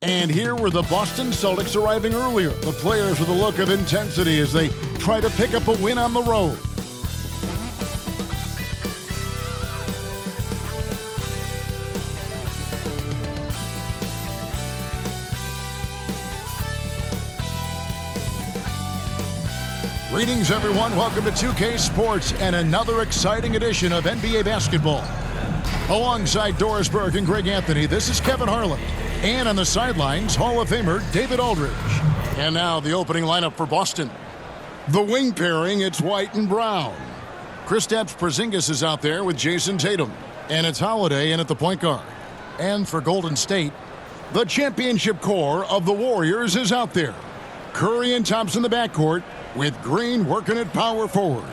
And here were the Boston Celtics arriving earlier. The players with a look of intensity as they try to pick up a win on the road. Greetings, everyone. Welcome to 2K Sports and another exciting edition of NBA basketball. Alongside Doris Burke and Greg Anthony, this is Kevin Harlan. And on the sidelines, Hall of Famer David Aldridge. And now the opening lineup for Boston. The wing pairing, it's White and Brown. Kristaps Porzingis is out there with Jason Tatum. And it's Holiday in at the point guard. And for Golden State, the championship core of the Warriors is out there. Curry and Thompson in the backcourt, with Green working at power forward.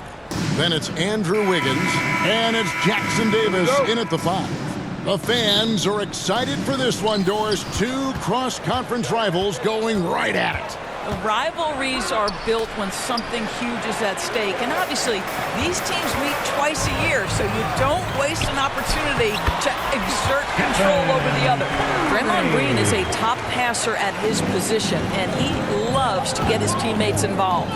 Then it's Andrew Wiggins, and it's Jackson Davis in at the 5. The fans are excited for this one, Doris. Two cross-conference rivals going right at it. The rivalries are built when something huge is at stake. And obviously, these teams meet twice a year, so you don't waste an opportunity to exert control over the other. Draymond Green is a top passer at his position, and he loves to get his teammates involved.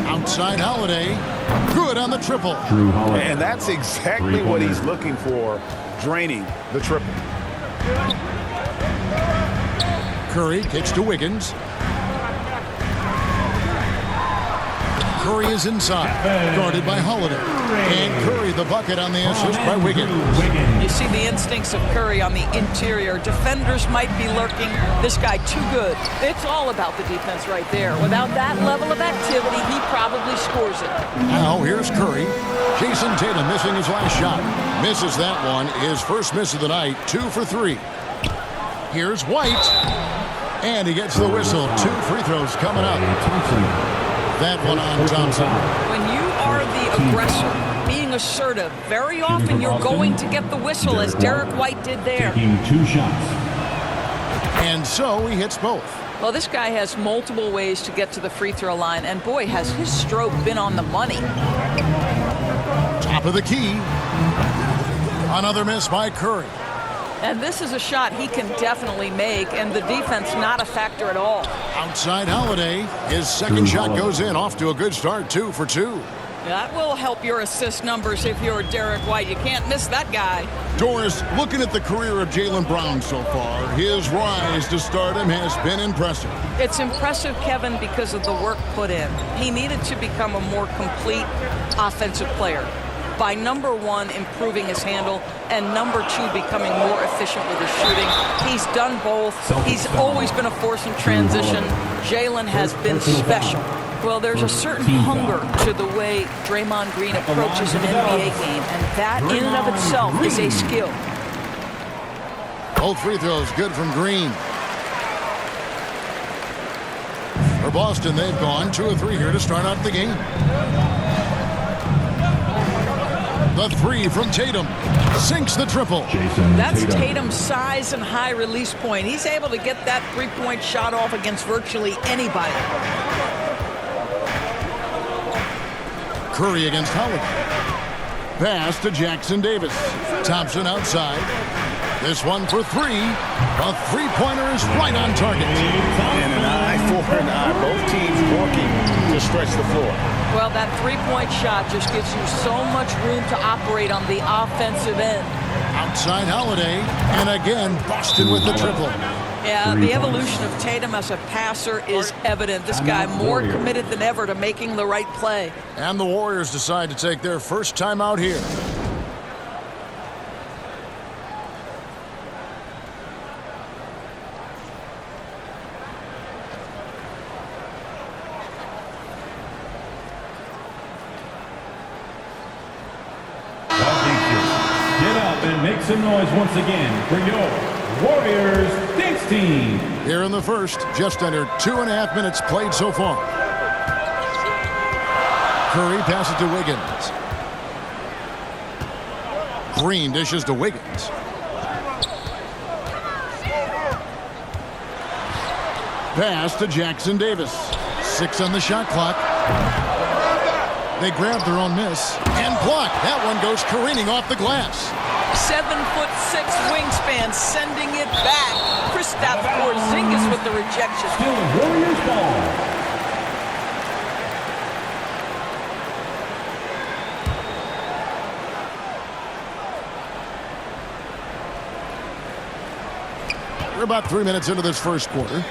Outside Holiday, good on the triple. And that's exactly what he's looking for, draining the triple. Curry kicks to Wiggins. Curry is inside, guarded by Holiday. And Curry the bucket on the assist by Wiggins. You see the instincts of Curry on the interior. Defenders might be lurking. This guy too good. It's all about the defense right there. Without that level of activity, he probably scores it. Now here's Curry. Jason Tatum missing his last shot. Misses that one. His first miss of the night. 2 for 3. Here's White. And he gets the whistle. 2 free throws coming up. That one on Thompson. When you are the aggressor, being assertive, very often you're going to get the whistle, as Derek White did there. Taking 2 shots. And so he hits both. Well, this guy has multiple ways to get to the free throw line, and boy, has his stroke been on the money. Top of the key. Another miss by Curry. And this is a shot he can definitely make, and the defense not a factor at all. Outside Holiday, his second shot goes in, off to a good start, 2 for 2. That will help your assist numbers if you're Derek White. You can't miss that guy. Doris, looking at the career of Jaylen Brown so far, his rise to stardom has been impressive. It's impressive, Kevin, because of the work put in. He needed to become a more complete offensive player by, number 1, improving his handle, and number 2, becoming more efficient with his shooting. He's done both. He's always been a force in transition. Jaylen has been special. Well, there's a certain hunger to the way Draymond Green approaches an NBA game, and that in and of itself is a skill. Both free throws good from Green. For Boston, they've gone 2 of 3 here to start out the game. The 3 from Tatum sinks the triple. That's Tatum's size and high release point. He's able to get that three-point shot off against virtually anybody. Curry against Holiday. Pass to Jackson Davis. Thompson outside. This one for 3. A three-pointer is right on target. And an eye for an eye. Both teams working to stretch the floor. Well, that three-point shot just gives you so much room to operate on the offensive end. Outside Holiday. And again, Boston with the triple. Yeah, the evolution of Tatum as a passer is evident. This guy more committed than ever to making the right play. And the Warriors decide to take their first time out here. Get up and make some noise once again for your Warriors dance team. Here in the first, just under 2.5 minutes played so far. Curry passes to Wiggins. Green dishes to Wiggins. Pass to Jackson Davis. 6 on the shot clock. They grab their own miss and block. That one goes careening off the glass. 7'6" wingspan. fan sending it back. Kristaps Porzingis with the rejection. Still Warriors ball. We're about 3 minutes into this first quarter.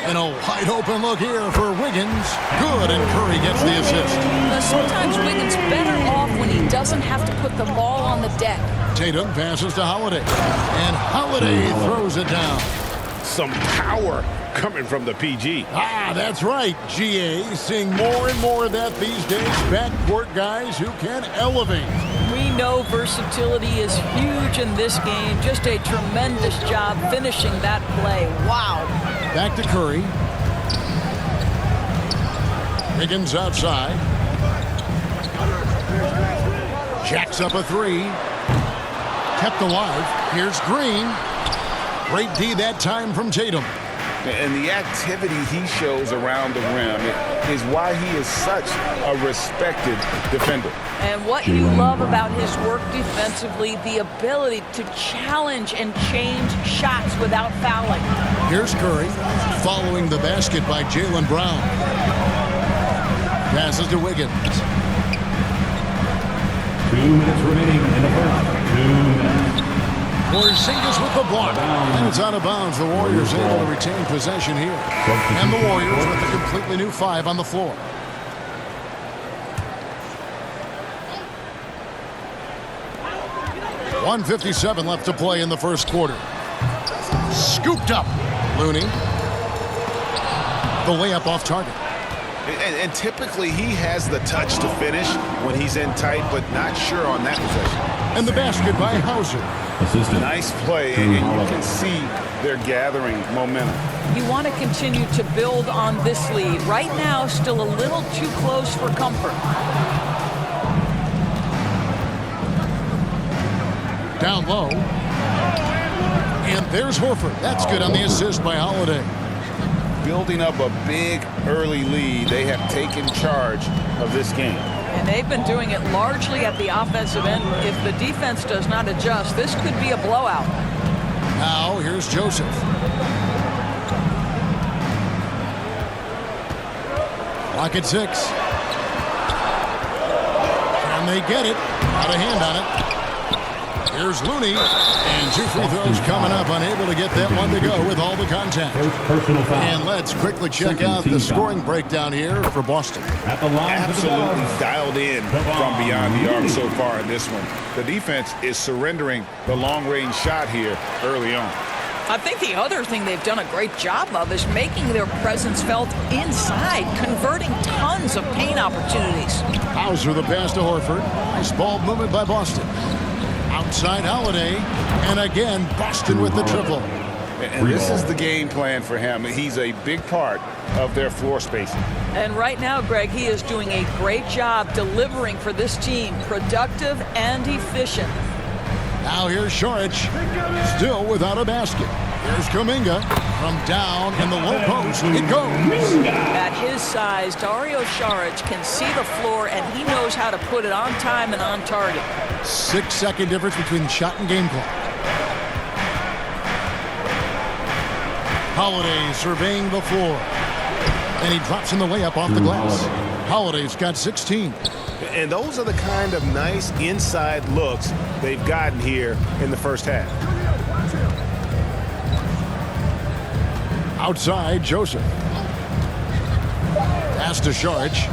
And a wide open look here for Wiggins. Good, and Curry gets the assist. Now, sometimes Wiggins better off when he doesn't have to put the ball on the deck. Tatum passes to Holiday. And Holiday throws it down. Some power coming from the PG. Ah, that's right, GA. Seeing more and more of that these days. Backcourt guys who can elevate. We know versatility is huge in this game. Just a tremendous job finishing that play. Wow. Back to Curry. Wiggins outside. Jacks up a three. Kept alive. Here's Green. Great D that time from Tatum. And the activity he shows around the rim is why he is such a respected defender. And what you love about his work defensively, the ability to challenge and change shots without fouling. Here's Curry, following the basket by Jaylen Brown. Passes to Wiggins. 2 minutes remaining in the first. 2 minutes. Porzingis with the block. And it's out of bounds. The Warriors able to retain possession here. And the Warriors with a completely new 5 on the floor. .157 left to play in the first quarter. Scooped up. Looney. The layup off target. And typically he has the touch to finish when he's in tight, but not sure on that possession. And the basket by Hauser. Assistant. Nice play, and you can see they're gathering momentum. You want to continue to build on this lead. Right now, still a little too close for comfort. Down low. And there's Horford. That's good on the assist by Holiday. Building up a big early lead, they have taken charge of this game. And they've been doing it largely at the offensive end. If the defense does not adjust, this could be a blowout. Now, here's Joseph. Clock at 6. Can they get it? Got a hand on it. Here's Looney. And 2 free throws coming up. Unable to get that one to go with all the contact. Personal foul. And let's quickly check out the scoring breakdown here for Boston. At the line. Absolutely dialed in from beyond the arc so far in this one. The defense is surrendering the long-range shot here early on. I think the other thing they've done a great job of is making their presence felt inside, converting tons of paint opportunities. Hauser the pass to Horford. Nice ball movement by Boston. Outside Holiday. And again, Boston with the triple. And this is the game plan for him. He's a big part of their floor spacing. And right now, Greg, he is doing a great job delivering for this team, productive and efficient. Now here's Saric, still without a basket. Here's Kuminga from down in the low post. It goes. At his size, Dario Saric can see the floor, and he knows how to put it on time and on target. 6-second difference between shot and game clock. Holiday surveying the floor. And he drops in the layup off the glass. Holiday's got 16. And those are the kind of nice inside looks they've gotten here in the first half. Outside, Joseph. Pass to Saric.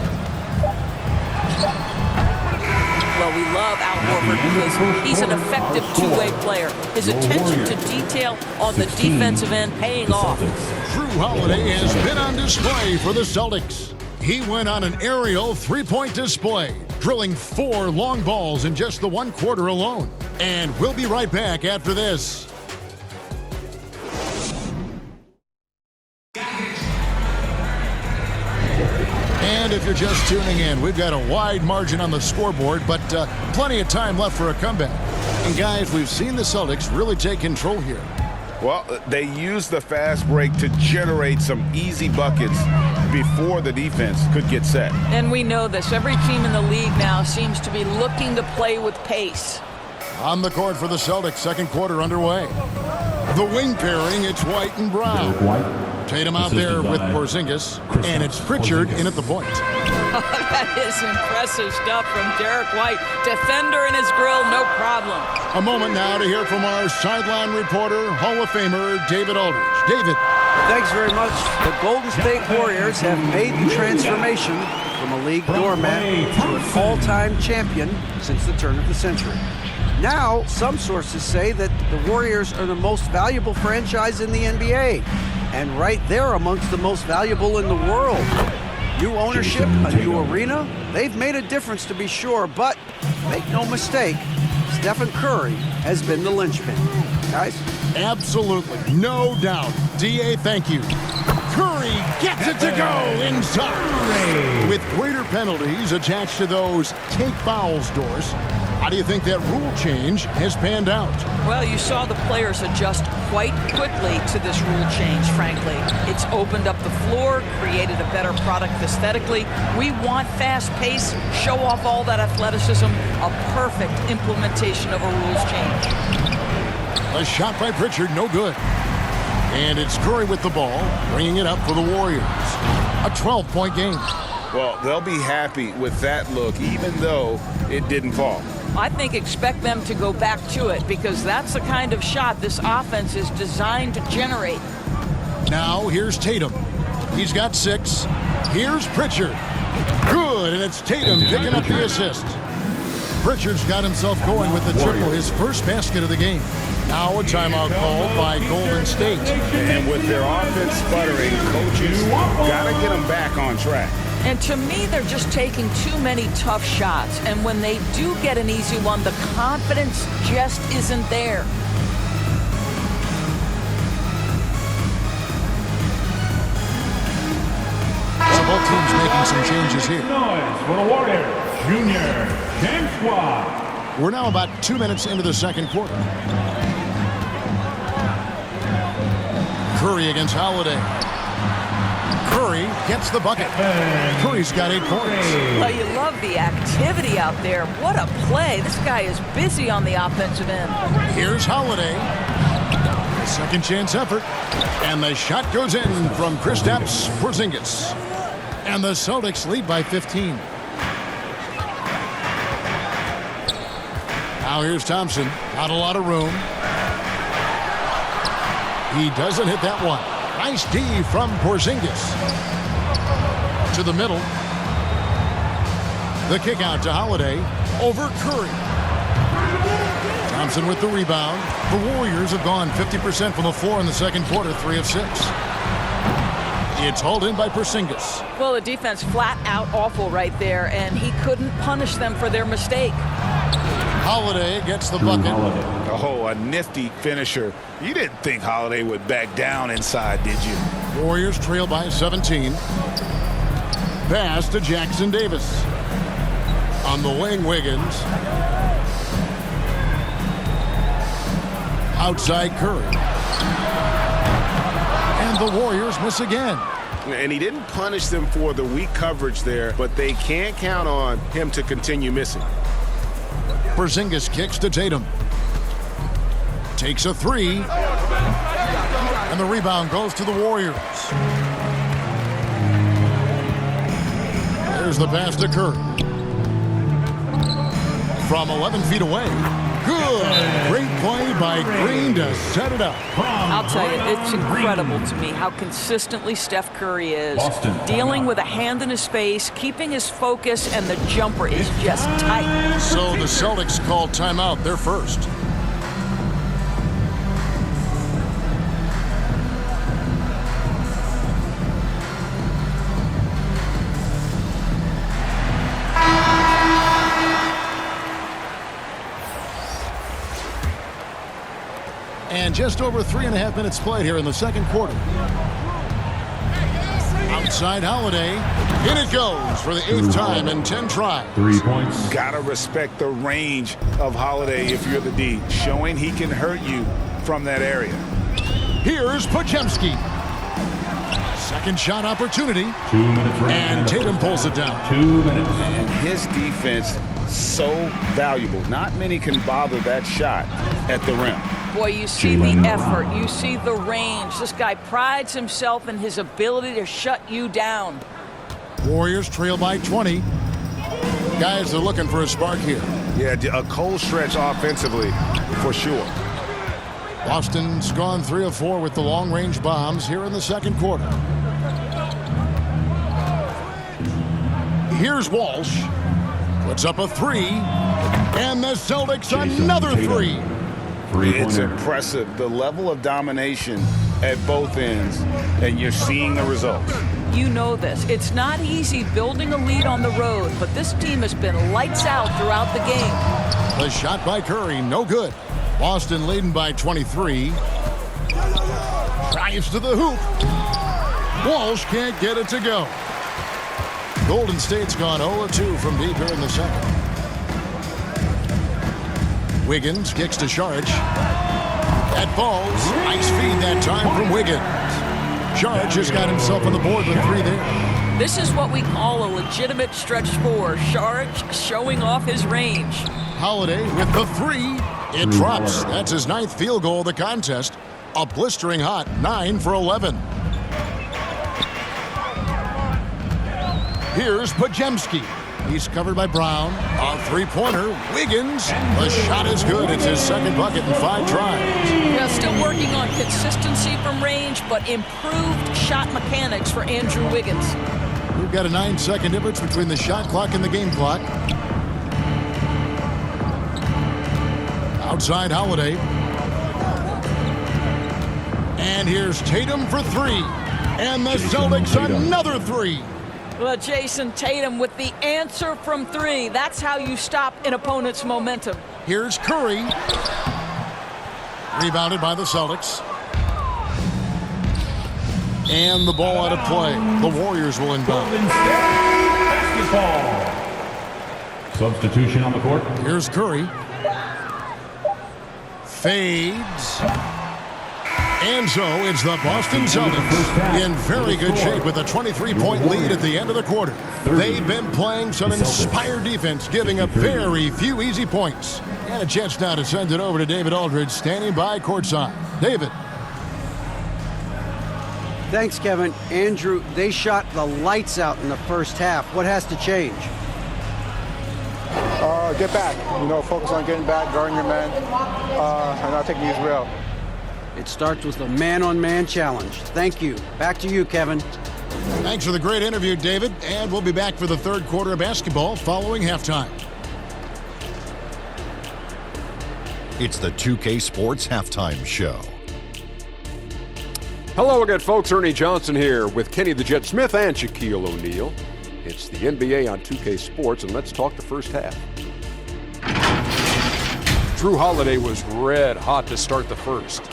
Well, we love Al Horford because he's an effective two-way player. His attention to detail on the defensive end paying off. Drew Holiday has been on display for the Celtics. He went on an aerial three-point display, drilling 4 long balls in just the 1 quarter alone. And we'll be right back after this. And if you're just tuning in, we've got a wide margin on the scoreboard, but plenty of time left for a comeback. And guys, we've seen the Celtics really take control here. Well, they used the fast break to generate some easy buckets before the defense could get set. And we know this. Every team in the league now seems to be looking to play with pace. On the court for the Celtics, second quarter underway. The wing pairing, it's White and Brown. Tatum out there with Porzingis, and it's Pritchard in at the point. That is impressive stuff from Derek White. Defender in his grill, no problem. A moment now to hear from our sideline reporter, Hall of Famer David Aldridge. David. Thanks very much. The Golden State Warriors have made the transformation from a league doormat to an all-time champion since the turn of the century. Now, some sources say that the Warriors are the most valuable franchise in the NBA, and right there amongst the most valuable in the world. New ownership, a new arena, they've made a difference to be sure, but make no mistake, Stephen Curry has been the linchpin. Guys? Absolutely, no doubt. D.A., thank you. Curry gets it to go inside. With greater penalties attached to those take fouls doors, how do you think that rule change has panned out? Well, you saw the players adjust quite quickly to this rule change, frankly. It's opened up the floor, created a better product aesthetically. We want fast pace, show off all that athleticism, a perfect implementation of a rules change. A shot by Pritchard, no good. And it's Curry with the ball, bringing it up for the Warriors. A 12-point game. Well, they'll be happy with that look, even though it didn't fall. I think expect them to go back to it because that's the kind of shot this offense is designed to generate. Now here's Tatum. He's got 6. Here's Pritchard. Good, and it's Tatum picking up the assist. Pritchard's got himself going with the triple, his first basket of the game. Now a timeout called by Golden State. And with their offense sputtering, coaches got to get them back on track. And to me, they're just taking too many tough shots. And when they do get an easy one, the confidence just isn't there. So both teams making some changes here. Noise for the Warriors, Junior James Squad. We're now about 2 minutes into the second quarter. Curry against Holiday. Curry gets the bucket. Curry's got 8 points. Well, you love the activity out there. What a play. This guy is busy on the offensive end. Here's Holiday. A second chance effort. And the shot goes in from Kristaps Porzingis. And the Celtics lead by 15. Now here's Thompson. Not a lot of room. He doesn't hit that one. Nice D from Porzingis. To the middle. The kick out to Holiday. Over Curry. Thompson with the rebound. The Warriors have gone 50% from the floor in the second quarter, 3 of 6. It's hauled in by Porzingis. Well, the defense flat out awful right there, and he couldn't punish them for their mistake. Holiday gets the bucket. Oh, a nifty finisher. You didn't think Holiday would back down inside, did you? Warriors trail by 17. Pass to Jackson Davis. On the wing, Wiggins. Outside Curry. And the Warriors miss again. And he didn't punish them for the weak coverage there, but they can't count on him to continue missing. Porzingis kicks to Tatum. Takes a 3. And the rebound goes to the Warriors. There's the pass to Curry. From 11 feet away. Good. Great play by Green to set it up. I'll tell you, it's incredible to me how consistently Steph Curry is. Dealing with a hand in his face, keeping his focus, and the jumper is just tight. So the Celtics called timeout. They're first. And just over 3.5 minutes played here in the second quarter. Outside Holiday. In it goes for the 8th time in 10 tries. 3 points. Gotta respect the range of Holiday if you're the D, showing he can hurt you from that area. Here's Podziemski. Second shot opportunity. 2 minutes. And Tatum pulls it down. 2 minutes. And his defense so valuable. Not many can bother that shot at the rim. Boy, you see the effort. You see the range. This guy prides himself in his ability to shut you down. Warriors trail by 20. Guys are looking for a spark here. Yeah, a cold stretch offensively for sure. Boston's gone 3 of 4 with the long-range bombs here in the second quarter. Here's Walsh. Puts up a 3. And the Celtics another 3. It's impressive, the level of domination at both ends, and you're seeing the results. You know this. It's not easy building a lead on the road, but this team has been lights out throughout the game. The shot by Curry, no good. Boston leading by 23. Drives to the hoop. Walsh can't get it to go. Golden State's gone 0-2 from deep here in the second. Wiggins kicks to Sharge. That falls. Nice feed that time from Wiggins. Sharge has got himself on the board with 3 there. This is what we call a legitimate stretch 4. Sharge showing off his range. Holiday with the 3. It drops. That's his 9th field goal of the contest. A blistering hot 9 for 11. Here's Pajemski. He's covered by Brown. A 3-pointer. Wiggins. The shot is good. It's his second bucket in 5 tries. Yeah, still working on consistency from range, but improved shot mechanics for Andrew Wiggins. We've got a 9-second difference between the shot clock and the game clock. Outside Holiday. And here's Tatum for 3. And the Celtics another 3. Well, Jason Tatum with the answer from 3. That's how you stop an opponent's momentum. Here's Curry. Rebounded by the Celtics. And the ball out of play. The Warriors will inbound. Basketball. Substitution on the court. Here's Curry. Fades. And so it's the Boston Celtics in very good shape with a 23-point lead at the end of the quarter. They've been playing some inspired defense, giving up very few easy points. And a chance now to send it over to David Aldridge, standing by courtside. David. Thanks, Kevin. Andrew, they shot the lights out in the first half. What has to change? Get back. Focus on getting back, guarding your man, and not taking these real. It starts with a man-on-man challenge. Thank you. Back to you, Kevin. Thanks for the great interview, David. And we'll be back for the third quarter of basketball following halftime. It's the 2K Sports Halftime Show. Hello again, folks. Ernie Johnson here with Kenny the Jet Smith and Shaquille O'Neal. It's the NBA on 2K Sports, and let's talk the first half. Drew Holiday was red hot to start the first.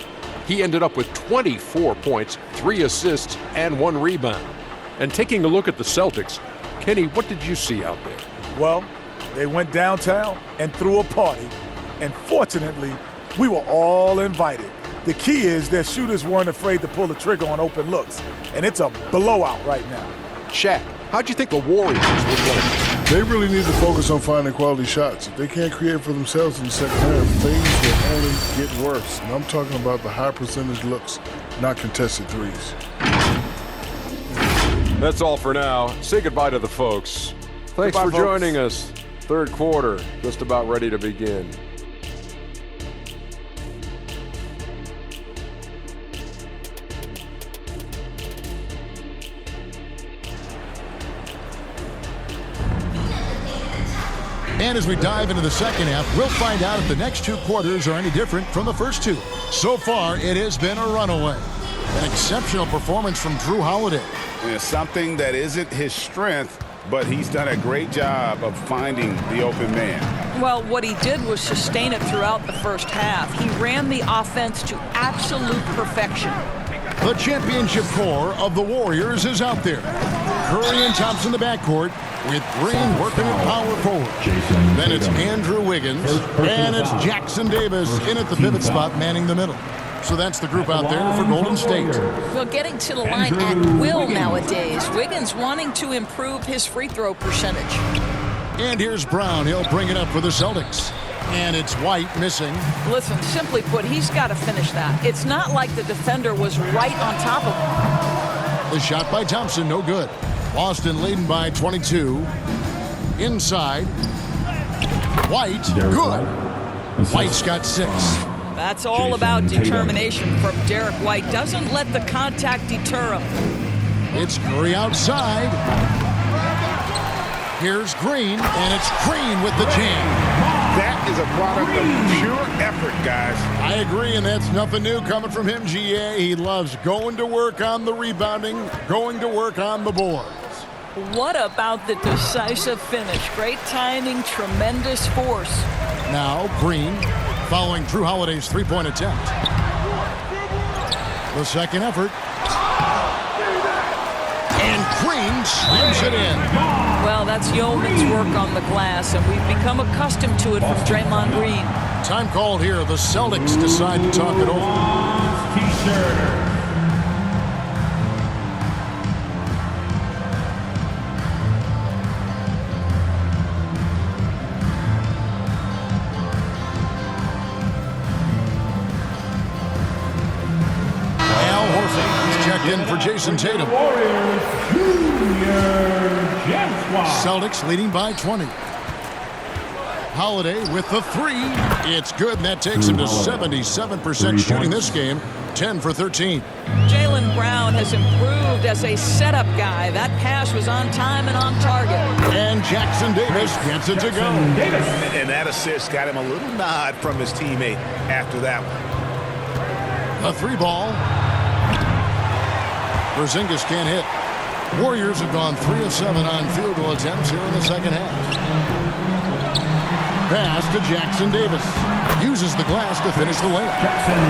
He ended up with 24 points, 3 assists, and 1 rebound. And taking a look at the Celtics, Kenny, what did you see out there? Well, they went downtown and threw a party, and fortunately, we were all invited. The key is their shooters weren't afraid to pull the trigger on open looks, and it's a blowout right now. Shaq, how'd you think the Warriors were playing? They really need to focus on finding quality shots. If they can't create for themselves in the second half, things will only get worse. And I'm talking about the high percentage looks, not contested threes. That's all for now. Say goodbye to the folks. Thanks for joining us. Third quarter, just about ready to begin. And as we dive into the second half, we'll find out if the next 2 quarters are any different from the first 2. So far, it has been a runaway. An exceptional performance from Drew Holiday. It's something that isn't his strength, but he's done a great job of finding the open man. Well, what he did was sustain it throughout the first half. He ran the offense to absolute perfection. The championship core of the Warriors is out there. Curry and Thompson in the backcourt, with Green working at power forward. Then it's Andrew Wiggins, and it's Jackson Davis in at the pivot spot, manning the middle. So that's the group out there for Golden State. Well, getting to the line at will nowadays. Wiggins wanting to improve his free throw percentage. And here's Brown. He'll bring it up for the Celtics. And it's White missing. Listen, simply put, he's got to finish that. It's not like the defender was right on top of him. The shot by Thompson, no good. Boston leading by 22. Inside. White, good. White's got 6. That's all about determination from Derek White. Doesn't let the contact deter him. It's Curry outside. Here's Green, and it's Green with the jam. That is a product of pure effort, guys. I agree, and that's nothing new coming from him, GA. He loves going to work on the rebounding, going to work on the boards. What about the decisive finish? Great timing, tremendous force. Now, Green following Drew Holiday's three-point attempt. The second effort. And Green slams it in. Well, that's yeoman's work on the glass, and we've become accustomed to it from Draymond Green. Time called here. The Celtics decide to talk it over. T-shirt. In for Jason Tatum. Celtics leading by 20. Holiday with the 3. It's good, and that takes him to 77% shooting this game. 10 for 13. Jaylen Brown has improved as a setup guy. That pass was on time and on target. And Jackson Davis gets it to go. And that assist got him a little nod from his teammate after that one. A 3-ball. Porzingis can't hit. Warriors have gone 3 of 7 on field goal attempts here in the second half. Pass to Jackson Davis. Uses the glass to finish the layup.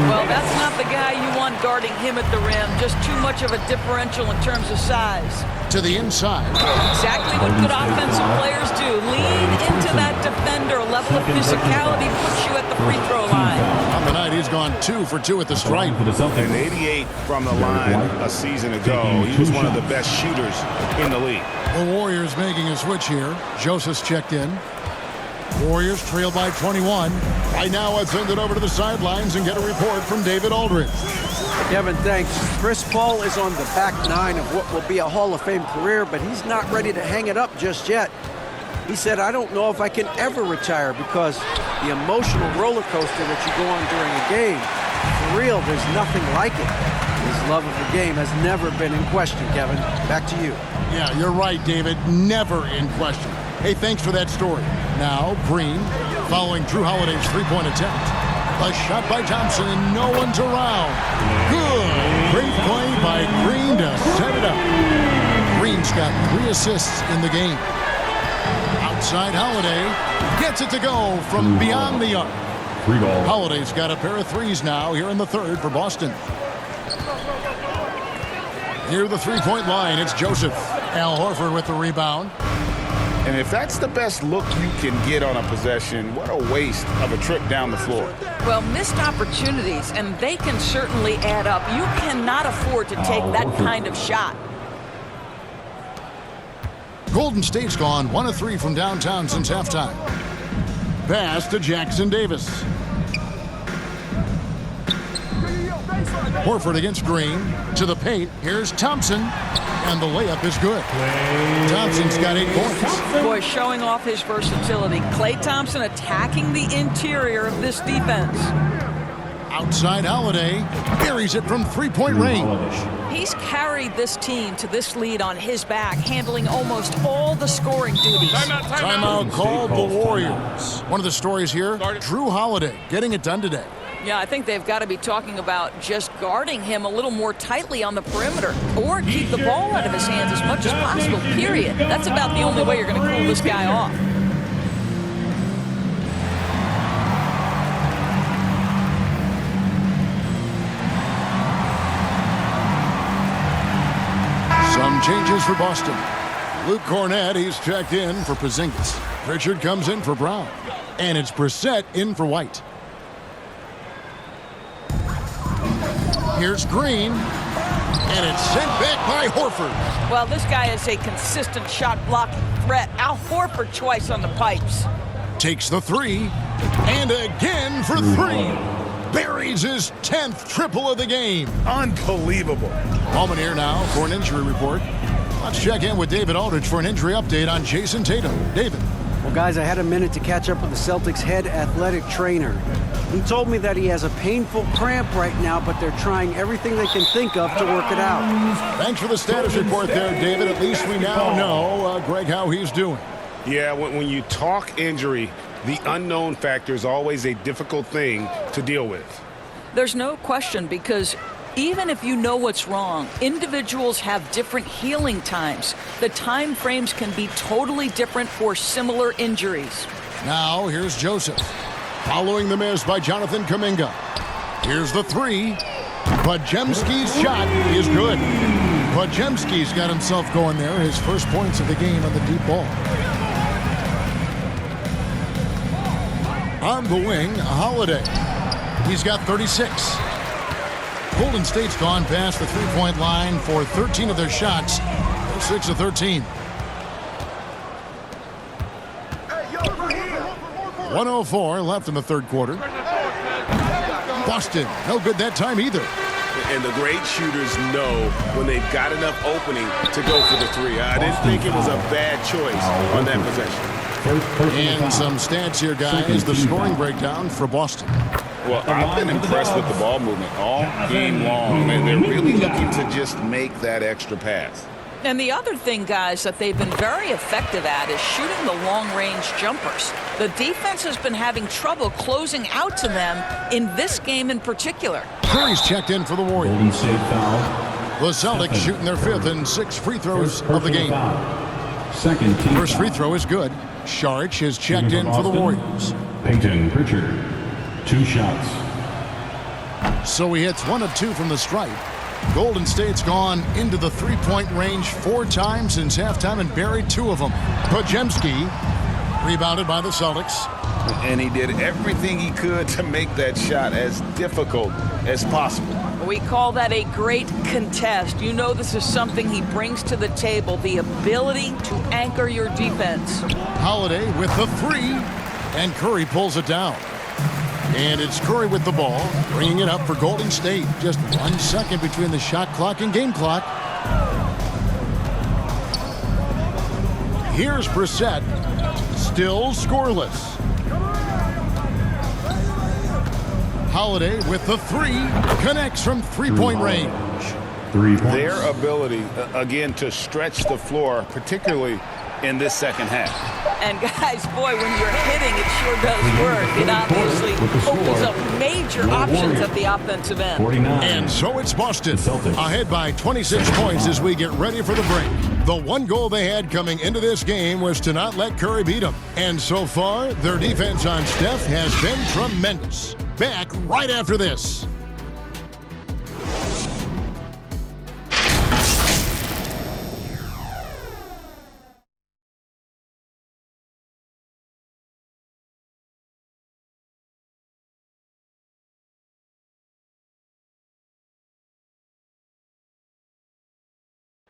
Well, that's not the guy you want guarding him at the rim. Just too much of a differential in terms of size. To the inside. Exactly what good offensive players do. Lean into that defender. A level of physicality puts you at the free throw line. On the night, he's gone 2 for 2 at the stripe. And 88 from the line a season ago. He was one of the best shooters in the league. The Warriors making a switch here. Joseph's checked in. Warriors trail by 21. Right now, let's send it over to the sidelines and get a report from David Aldridge. Kevin, thanks. Chris Paul is on the back 9 of what will be a Hall of Fame career, but he's not ready to hang it up just yet. He said, I don't know if I can ever retire because the emotional roller coaster that you go on during a game, for real, there's nothing like it. His love of the game has never been in question, Kevin. Back to you. Yeah, you're right, David. Never in question. Hey, thanks for that story. Now, Green following Drew Holiday's three-point attempt. A shot by Thompson, and no one's around. Good. Great play by Green to set it up. Green's got 3 assists in the game. Outside Holiday gets it to go from beyond the arc. Holiday's got a pair of 3s now here in the third for Boston. Near the three-point line, it's Joseph. Al Horford with the rebound. And if that's the best look you can get on a possession, what a waste of a trip down the floor. Well, missed opportunities, and they can certainly add up. You cannot afford to take that kind of shot. Golden State's gone 1 of 3 from downtown since halftime. Pass to Jackson Davis. Horford against Green. To the paint. Here's Thompson. And the layup is good. Thompson's got 8 points. Boy, showing off his versatility. Klay Thompson attacking the interior of this defense. Outside Holiday. Buries it from three-point range. He's carried this team to this lead on his back, handling almost all the scoring duties. Timeout called the Warriors. One of the stories here, Drew Holiday getting it done today. Yeah, I think they've got to be talking about just guarding him a little more tightly on the perimeter or keep the ball out of his hands as much as possible, period. That's about the only way you're going to cool this guy off. Some changes for Boston. Luke Cornett, he's checked in for Porzingis. Pritchard comes in for Brown. And it's Brissett in for White. Here's Green, and it's sent back by Horford. Well, this guy is a consistent shot blocking threat. Al Horford twice on the pipes. Takes the three, and again for three. Buries his 10th triple of the game. Unbelievable. Moment here now for an injury report. Let's check in with David Aldridge for an injury update on Jason Tatum. David. Well, guys, I had a minute to catch up with the Celtics head athletic trainer. He told me that he has a painful cramp right now, but they're trying everything they can think of to work it out. Thanks for the status report there, David. At least we now know, Greg, how he's doing. Yeah, when you talk injury, the unknown factor is always a difficult thing to deal with. There's no question, because even if you know what's wrong, individuals have different healing times. The time frames can be totally different for similar injuries. Now, here's Joseph. Following the miss by Jonathan Kuminga. Here's the three. Podziemski's shot is good. Podziemski's got himself going there. His first points of the game on the deep ball. On the wing, Holiday. He's got 36. Golden State's gone past the three-point line for 13 of their shots. 6 of 13. 1:04 left in the third quarter. Boston, no good that time either. And the great shooters know when they've got enough opening to go for the three. I didn't think it was a bad choice on that possession. And some stats here, guys. The scoring breakdown for Boston. Well, I've been impressed with the ball movement all game long. And they're really looking to just make that extra pass. And the other thing, guys, that they've been very effective at is shooting the long-range jumpers. The defense has been having trouble closing out to them in this game in particular. Curry's checked in for the Warriors. Golden State foul. The Celtics shooting their 5th and 6th free throws of the game. Second team First free foul. throw is good. Saric is checked in for the Warriors. Peyton Pritchard, 2 shots. So he hits 1 of 2 from the stripe. Golden State's gone into the three-point range 4 times since halftime and buried 2 of them. Podziemski rebounded by the Celtics. And he did everything he could to make that shot as difficult as possible. We call that a great contest. You know this is something he brings to the table, the ability to anchor your defense. Holiday with the 3, and Curry pulls it down. And it's Curry with the ball, bringing it up for Golden State. Just 1 second between the shot clock and game clock. Here's Brissett, still scoreless. Holiday with the 3, connects from three-point range. 3 points. Their ability, again, to stretch the floor, particularly in this second half. And guys, boy, when you're hitting, it sure does work. It obviously opens up major options at the offensive end. 49. And so it's Boston, The Celtics. ahead by 26 points as we get ready for the break. The one goal they had coming into this game was to not let Curry beat them. And so far, their defense on Steph has been tremendous. Back right after this.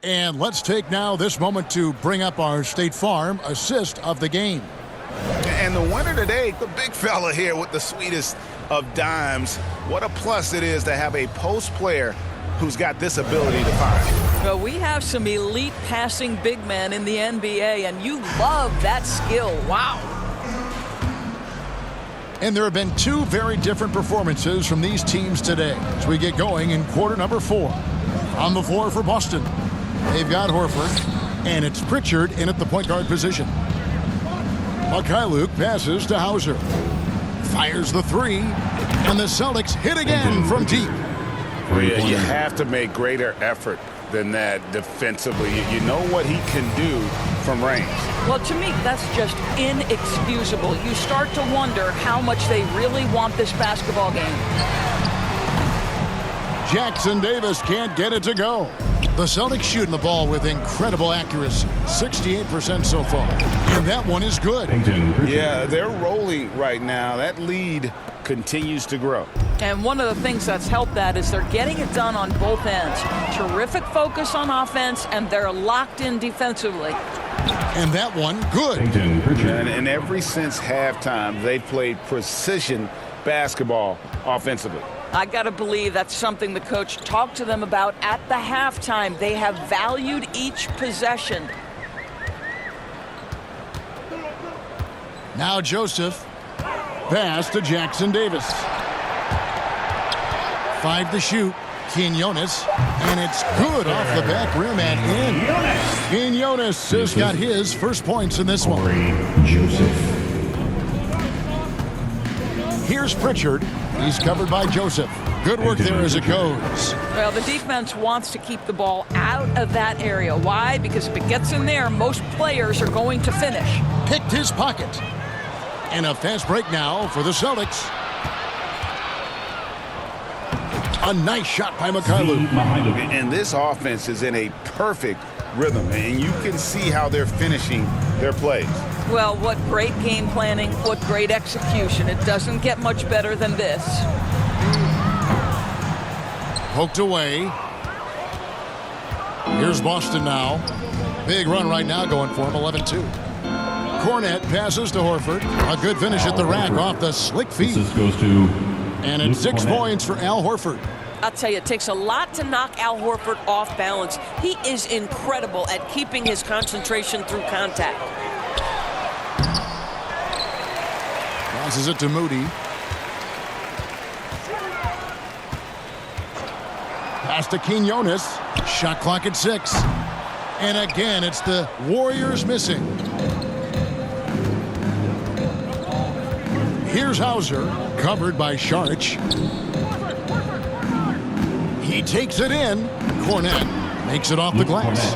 And let's take now this moment to bring up our State Farm assist of the game. And the winner today, the big fella here with the sweetest of dimes. What a plus it is to have a post player who's got this ability to find. Well, we have some elite passing big men in the NBA, and you love that skill. Wow. And there have been 2 very different performances from these teams today as we get going in quarter number 4. On the floor for Boston, they've got Horford, and it's Pritchard in at the point guard position. Luke passes to Hauser. Fires the 3, and the Celtics hit again from deep. Yeah, you have to make greater effort than that defensively. You know what he can do from range. Well, to me, that's just inexcusable. You start to wonder how much they really want this basketball game. Jackson Davis can't get it to go. The Celtics shooting the ball with incredible accuracy, 68% so far. And that one is good. Yeah, they're rolling right now. That lead continues to grow. And one of the things that's helped that is they're getting it done on both ends. Terrific focus on offense, and they're locked in defensively. And that one, good. And ever since halftime, they've played precision basketball offensively. I got to believe that's something the coach talked to them about at the halftime. They have valued each possession. Now Joseph. Pass to Jackson Davis. 5 to shoot. Quinones. And it's good off the back rim and in. Quinones has got his first points in this one. Here's Pritchard. He's covered by Joseph. Good work there as it goes. Well, the defense wants to keep the ball out of that area. Why? Because if it gets in there, most players are going to finish. Picked his pocket. And a fast break now for the Celtics. A nice shot by Mikhailuk. And this offense is in a perfect rhythm, and you can see how they're finishing their plays. Well, what great game planning, what great execution. It doesn't get much better than this. Poked away. Here's Boston now. Big run right now going for him, 11-2. Cornette passes to Horford. A good finish at the rack off the slick feet. This goes to and it's 6 points for Al Horford. I'll tell you, it takes a lot to knock Al Horford off balance. He is incredible at keeping his concentration through contact. Passes it to Moody. Pass to Quinones. Shot clock at 6. And again, it's the Warriors missing. Here's Hauser, covered by Saric. He takes it in. Cornette makes it off the glass.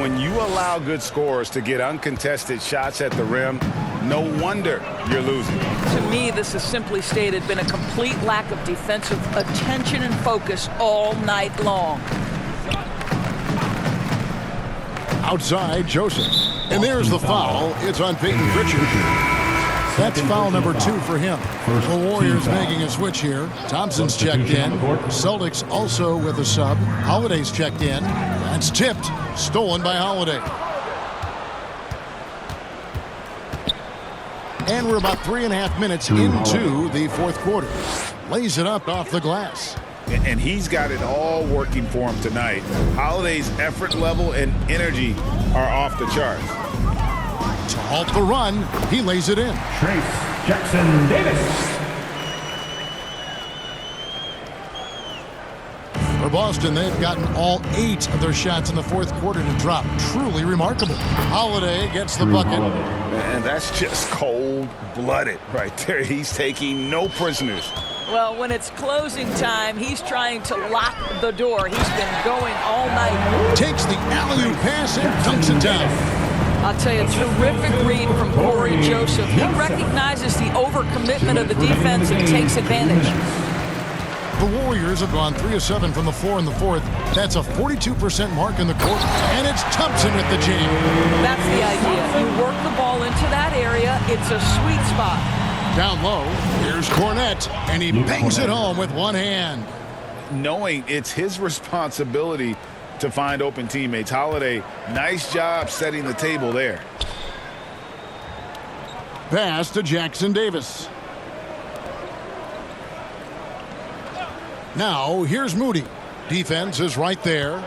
When you allow good scorers to get uncontested shots at the rim, no wonder you're losing. To me, this has simply stated been a complete lack of defensive attention and focus all night long. Outside, Joseph. And there's the foul. It's on Peyton Pritchard. That's foul number 2 for him. The Warriors making a switch here. Thompson's checked in. Celtics also with a sub. Holiday's checked in. That's tipped. Stolen by Holiday. And we're about 3.5 minutes into the fourth quarter. Lays it up off the glass. And he's got it all working for him tonight. Holiday's effort level and energy are off the charts. To halt the run, he lays it in. Trace Jackson Davis. For Boston, they've gotten all 8 of their shots in the fourth quarter to drop. Truly remarkable. Holiday gets the bucket. And that's just cold-blooded right there. He's taking no prisoners. Well, when it's closing time, he's trying to lock the door. He's been going all night. Takes the alley-oop pass and dunks it down. I'll tell you, terrific read from Corey Joseph. He recognizes the overcommitment of the defense and takes advantage. The Warriors have gone 3 of 7 from the floor in the fourth. That's a 42% mark in the quarter. And it's Thompson with the jam. That's the idea. You work the ball into that area. It's a sweet spot. Down low, here's Cornette, and he bangs it home with one hand. Knowing it's his responsibility to find open teammates. Holiday, nice job setting the table there. Pass to Jackson Davis. Now, here's Moody. Defense is right there.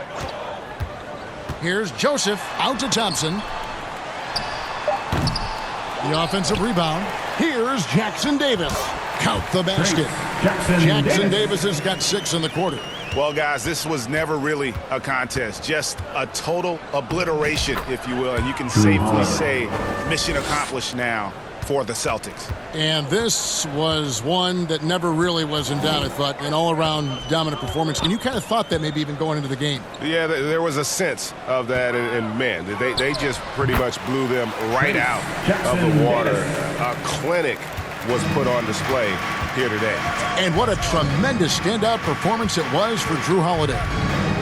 Here's Joseph out to Thompson. The offensive rebound. Here's Jackson Davis. Count the basket. Jackson Davis has got 6 in the quarter. Well, guys, this was never really a contest. Just a total obliteration, if you will. And you can safely say mission accomplished now for the Celtics. And this was one that never really was in doubt, I thought, an all-around dominant performance. And you kind of thought that maybe even going into the game. Yeah, there was a sense of that. And man, they just pretty much blew them right out of the water. A clinic was put on display here today. And what a tremendous standout performance it was for Drew Holiday.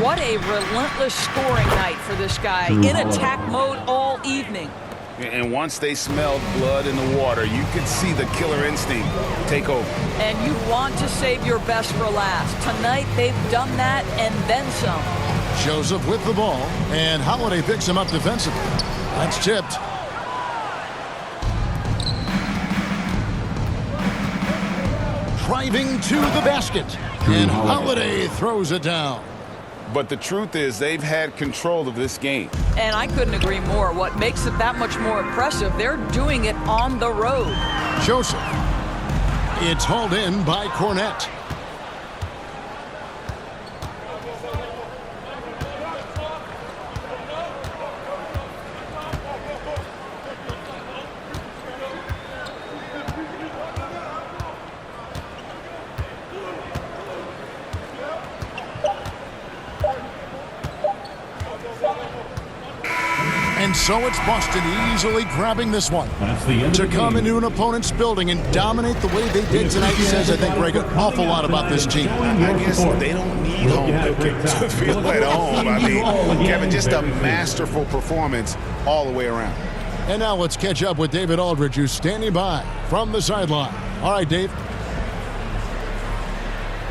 What a relentless scoring night for this guy. In attack mode all evening. And once they smelled blood in the water, you could see the killer instinct take over. And you want to save your best for last. Tonight, they've done that and then some. Joseph with the ball, and Holiday picks him up defensively. That's tipped. Driving to the basket. And Holiday throws it down. But the truth is they've had control of this game. And I couldn't agree more. What makes it that much more impressive, they're doing it on the road. Joseph. It's hauled in by Cornette. And so it's Boston easily grabbing this one. To come into an opponent's building and dominate the way they did tonight says, I think, Greg, an awful lot about this team. I guess they don't need home cooking to feel at home. I mean, Kevin, just a masterful performance all the way around. And now let's catch up with David Aldridge, who's standing by from the sideline. All right, Dave.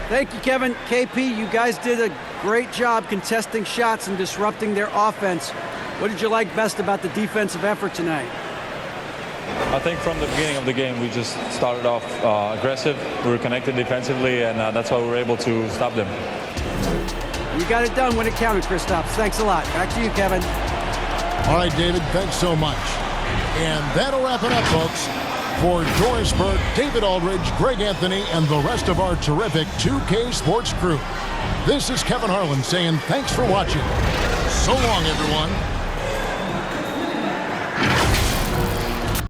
Thank you, Kevin. KP, you guys did a great job contesting shots and disrupting their offense. What did you like best about the defensive effort tonight? I think from the beginning of the game, we just started off aggressive. We were connected defensively, and that's why we were able to stop them. You got it done when it counted, Kristaps. Thanks a lot. Back to you, Kevin. All right, David, thanks so much. And that'll wrap it up, folks. For Dorisburg, David Aldridge, Greg Anthony, and the rest of our terrific 2K Sports crew. This is Kevin Harlan saying thanks for watching. So long, everyone.